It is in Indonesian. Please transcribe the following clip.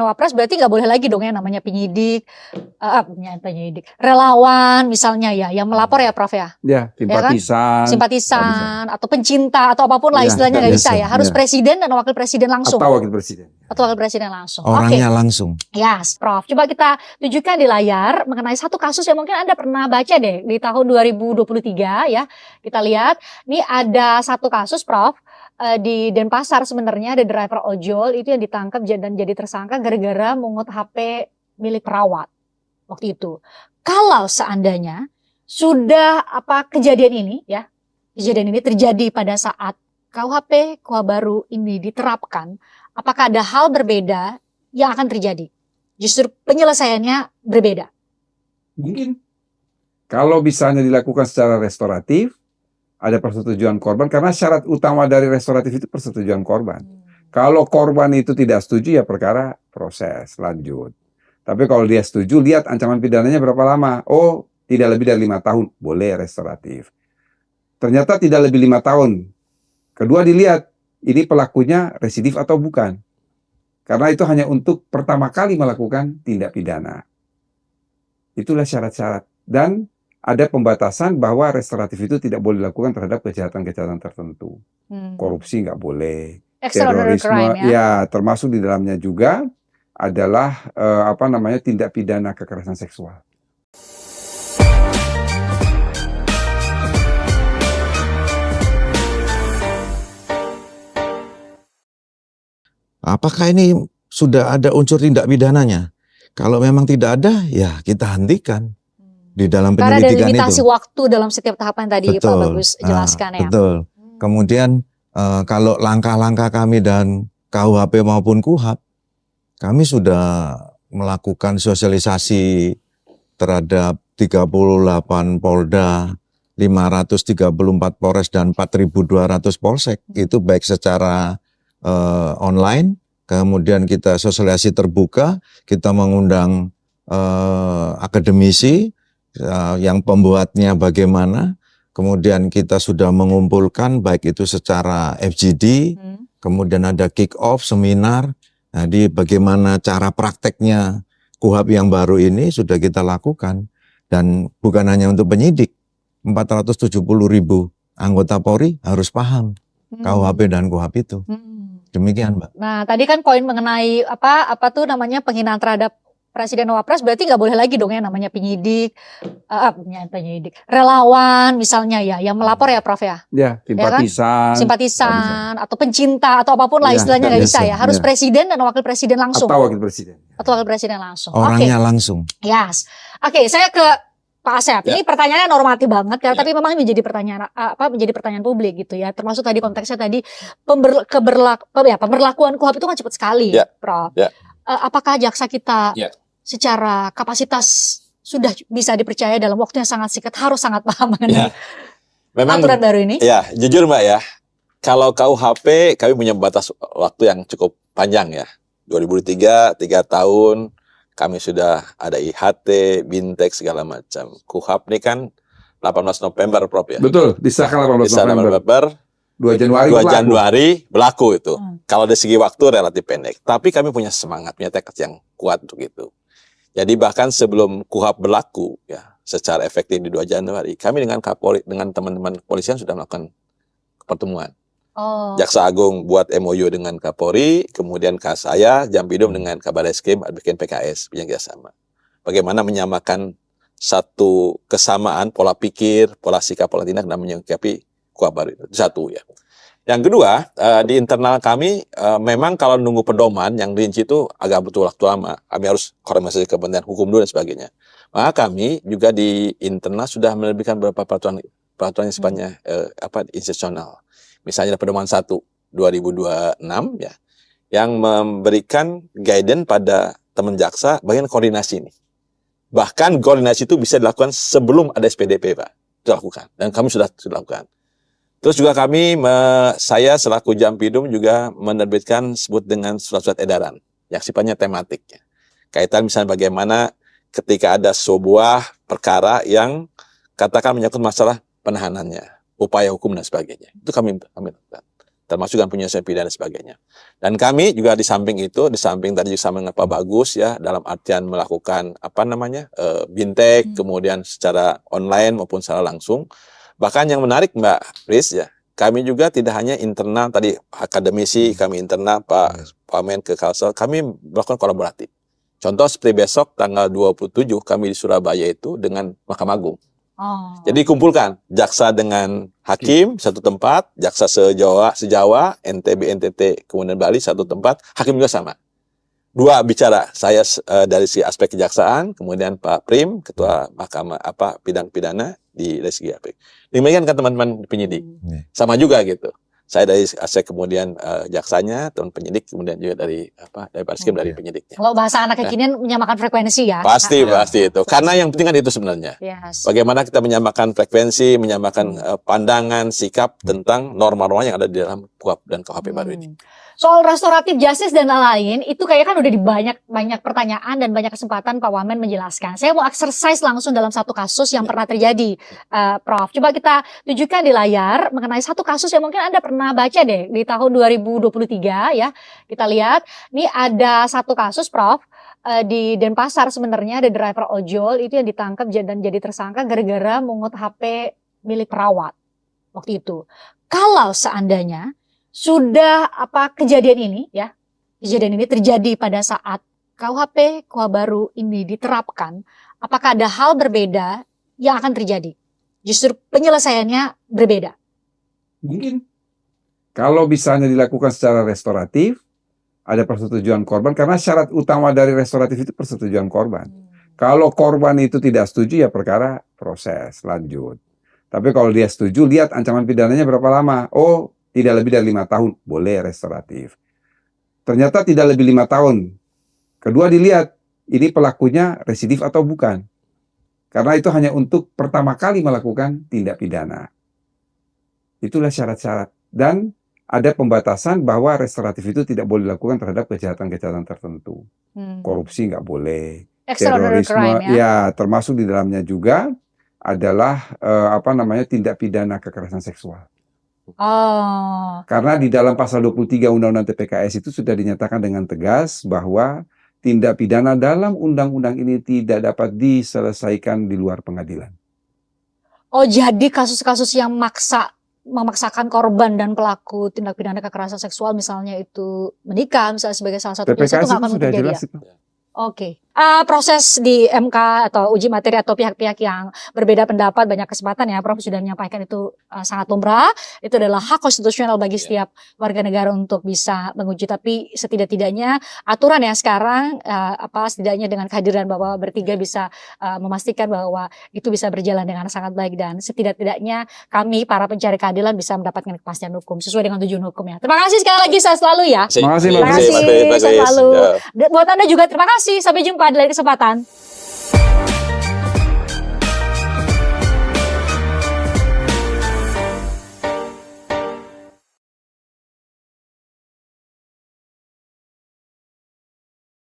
Wapres berarti nggak boleh lagi dong ya namanya penyidik, relawan misalnya ya, yang melapor ya Prof ya? Ya, simpatisan. Simpatisan atau pencinta atau apapun lah istilahnya nggak bisa ya. Harus presiden dan wakil presiden langsung. Atau wakil presiden. Atau wakil presiden langsung. Orangnya langsung. Yes, Prof. Coba kita tunjukkan di layar mengenai satu kasus yang mungkin Anda pernah baca deh di tahun 2023 ya. Kita lihat, ini ada satu kasus Prof. Di Denpasar sebenarnya ada driver ojol itu yang ditangkap dan jadi tersangka gara-gara mengut HP milik perawat waktu itu. Kalau seandainya sudah kejadian ini terjadi pada saat KUHP baru ini diterapkan, apakah ada hal berbeda yang akan terjadi? Justru penyelesaiannya berbeda. Mungkin. Kalau misalnya dilakukan secara restoratif, ada persetujuan korban, karena syarat utama dari restoratif itu persetujuan korban. Kalau korban itu tidak setuju, ya perkara proses lanjut. Tapi kalau dia setuju, lihat ancaman pidananya berapa lama. Oh, tidak lebih dari 5 tahun, boleh restoratif. Ternyata tidak lebih 5 tahun. Kedua dilihat, ini pelakunya residif atau bukan. Karena itu hanya untuk pertama kali melakukan tindak pidana. Itulah syarat-syarat. Dan ada pembatasan bahwa restoratif itu tidak boleh dilakukan terhadap kejahatan-kejahatan tertentu. Korupsi nggak boleh. Terorisme, crime, ya termasuk di dalamnya juga adalah tindak pidana kekerasan seksual. Apakah ini sudah ada unsur tindak pidananya? Kalau memang tidak ada, ya kita hentikan di dalam penyelidikan itu. Karena ada limitasi waktu dalam setiap tahapan tadi Pak Bagus jelaskan ya. Betul. Kemudian kalau langkah-langkah kami dan KUHP maupun KUHAP, kami sudah melakukan sosialisasi terhadap 38 Polda, 534 Polres dan 4.200 Polsek. Itu baik secara online, kemudian kita sosialisasi terbuka, kita mengundang akademisi yang pembuatnya bagaimana, kemudian kita sudah mengumpulkan baik itu secara FGD, kemudian ada kick off, seminar, jadi bagaimana cara prakteknya KUHAP yang baru ini sudah kita lakukan, dan bukan hanya untuk penyidik, 470.000 anggota Polri harus paham KUHP dan KUHAP itu. Demikian, Mbak. Nah, tadi kan poin mengenai penghinaan terhadap Presiden Wapres berarti nggak boleh lagi dong ya namanya penyidik, relawan misalnya ya, yang melapor ya Prof ya. Ya, simpatisan. Simpatisan atau pencinta atau apapun lah istilahnya nggak bisa ya. Harus presiden dan wakil presiden langsung. Atau wakil presiden. Atau wakil presiden langsung. Orangnya langsung. Yes. Oke, saya ke Pak Asep. Ini pertanyaannya normatif banget karena tapi memang menjadi pertanyaan publik gitu ya. Termasuk tadi konteksnya tadi pemberlakuan KUHAP itu kan cepat sekali, Prof. Apakah jaksa kita secara kapasitas sudah bisa dipercaya dalam waktu yang sangat singkat, harus sangat paham mengenai aturan baru ini? Ya, jujur Mbak ya, kalau KUHP kami punya batas waktu yang cukup panjang ya. 2003, 3 tahun, kami sudah ada IHT, Bintek, segala macam. KUHAP ini kan 18 November, Prof ya? Betul, disahkan 18 November. 2 Januari berlaku itu. Kalau dari segi waktu relatif pendek. Tapi kami punya semangat, punya tekad yang kuat untuk itu. Jadi bahkan sebelum KUHAP berlaku ya secara efektif di 2 Januari, kami dengan Kapolri, dengan teman-teman kepolisian sudah melakukan pertemuan. Jaksa Agung buat MOU dengan Kapolri, kemudian saya, Jampidum dengan Kabareskrim, bikin PKS, punya kerjasama. Bagaimana menyamakan satu kesamaan pola pikir, pola sikap, pola tindak dan menyikapi KUHAP baru itu. Satu ya. Yang kedua, di internal kami memang kalau nunggu pedoman yang rinci itu agak butuh waktu lama. Kami harus koordinasi Kementerian Hukum dulu dan sebagainya. Maka kami juga di internal sudah menerbitkan beberapa peraturan yang sifatnya institusional. Misalnya pedoman 1 2026 ya, yang memberikan guidance pada teman jaksa bagian koordinasi ini. Bahkan koordinasi itu bisa dilakukan sebelum ada SPDP, Pak. Itu lakukan dan kami sudah lakukan. Terus juga kami, saya selaku Jampidum juga menerbitkan sebut dengan surat-surat edaran yang sifatnya tematik. Ya. Kaitan misalnya bagaimana ketika ada sebuah perkara yang katakan menyangkut masalah penahanannya, upaya hukum dan sebagainya. Itu kami lakukan. termasuk kan penyelesaian pidana dan sebagainya. Dan kami juga di samping itu, di samping tadi juga sama dengan Pak Bagus ya, dalam artian melakukan bintek, kemudian secara online maupun secara langsung. Bahkan yang menarik Mbak Riz ya, kami juga tidak hanya internal tadi akademisi, kami internal Pak Wamen ke Kalsel, kami melakukan kolaboratif. Contoh seperti besok tanggal 27 kami di Surabaya itu dengan Mahkamah Agung. Jadi kumpulkan jaksa dengan hakim satu tempat, jaksa sejawa, NTB, NTT, kemudian Bali satu tempat, hakim juga sama. Dua bicara, saya dari si aspek kejaksaan, kemudian Pak Prim, ketua Mahkamah bidang pidana dari segi apa. Demikian kan teman-teman penyidik. Sama juga gitu. Saya dari aspek kemudian jaksanya, teman penyidik, kemudian juga dari Baris Krim dari penyidiknya. Kalau bahasa anak kekinian menyamakan frekuensi ya. Pasti itu. Karena yang penting kan itu sebenarnya. Yes. Bagaimana kita menyamakan frekuensi, menyamakan pandangan, sikap tentang norma-norma yang ada di dalam KUHP dan KUHP baru ini. Soal restoratif justice dan lain-lain, itu kayaknya kan udah di banyak pertanyaan dan banyak kesempatan Pak Wamen menjelaskan. Saya mau exercise langsung dalam satu kasus yang pernah terjadi, Prof. Coba kita tunjukkan di layar mengenai satu kasus yang mungkin Anda pernah baca deh di tahun 2023 ya. Kita lihat, ini ada satu kasus Prof. Di Denpasar sebenarnya ada driver ojol itu yang ditangkap dan jadi tersangka gara-gara mengut HP milik perawat waktu itu. Kalau seandainya sudah kejadian ini terjadi pada saat KUHP baru ini diterapkan, apakah ada hal berbeda yang akan terjadi? Justru penyelesaiannya berbeda. Mungkin kalau misalnya dilakukan secara restoratif, ada persetujuan korban, karena syarat utama dari restoratif itu persetujuan korban. Kalau korban itu tidak setuju, ya perkara proses lanjut. Tapi kalau dia setuju, lihat ancaman pidananya berapa lama. Oh, tidak lebih dari 5 tahun, boleh restoratif. Ternyata tidak lebih 5 tahun. Kedua dilihat, ini pelakunya residif atau bukan. Karena itu hanya untuk pertama kali melakukan tindak pidana. Itulah syarat-syarat. Dan ada pembatasan bahwa restoratif itu tidak boleh dilakukan terhadap kejahatan-kejahatan tertentu. Korupsi nggak boleh. Terorisme, crime, ya termasuk di dalamnya juga adalah tindak pidana kekerasan seksual. Karena di dalam pasal 23 Undang-Undang TPKS itu sudah dinyatakan dengan tegas bahwa tindak pidana dalam undang-undang ini tidak dapat diselesaikan di luar pengadilan. Oh, jadi kasus-kasus yang memaksakan korban dan pelaku tindak pidana kekerasan seksual misalnya itu menikah misalnya sebagai salah satu TPKS itu nggak akan sudah terjadi jelas ya? itu. Oke. Proses di MK atau uji materi atau pihak-pihak yang berbeda pendapat, banyak kesempatan ya, Prof sudah menyampaikan itu sangat lumrah. Itu adalah hak konstitusional bagi setiap warga negara untuk bisa menguji. Tapi setidak-tidaknya aturan ya sekarang setidaknya dengan kehadiran Bapak bertiga bisa memastikan bahwa itu bisa berjalan dengan sangat baik dan setidak-tidaknya kami para pencari keadilan bisa mendapatkan kepastian hukum sesuai dengan tujuan hukumnya. Terima kasih sekali lagi saya selalu ya. Terima kasih, terima kasih selalu. Buat Anda juga terima kasih. Sampai jumpa di lain kesempatan.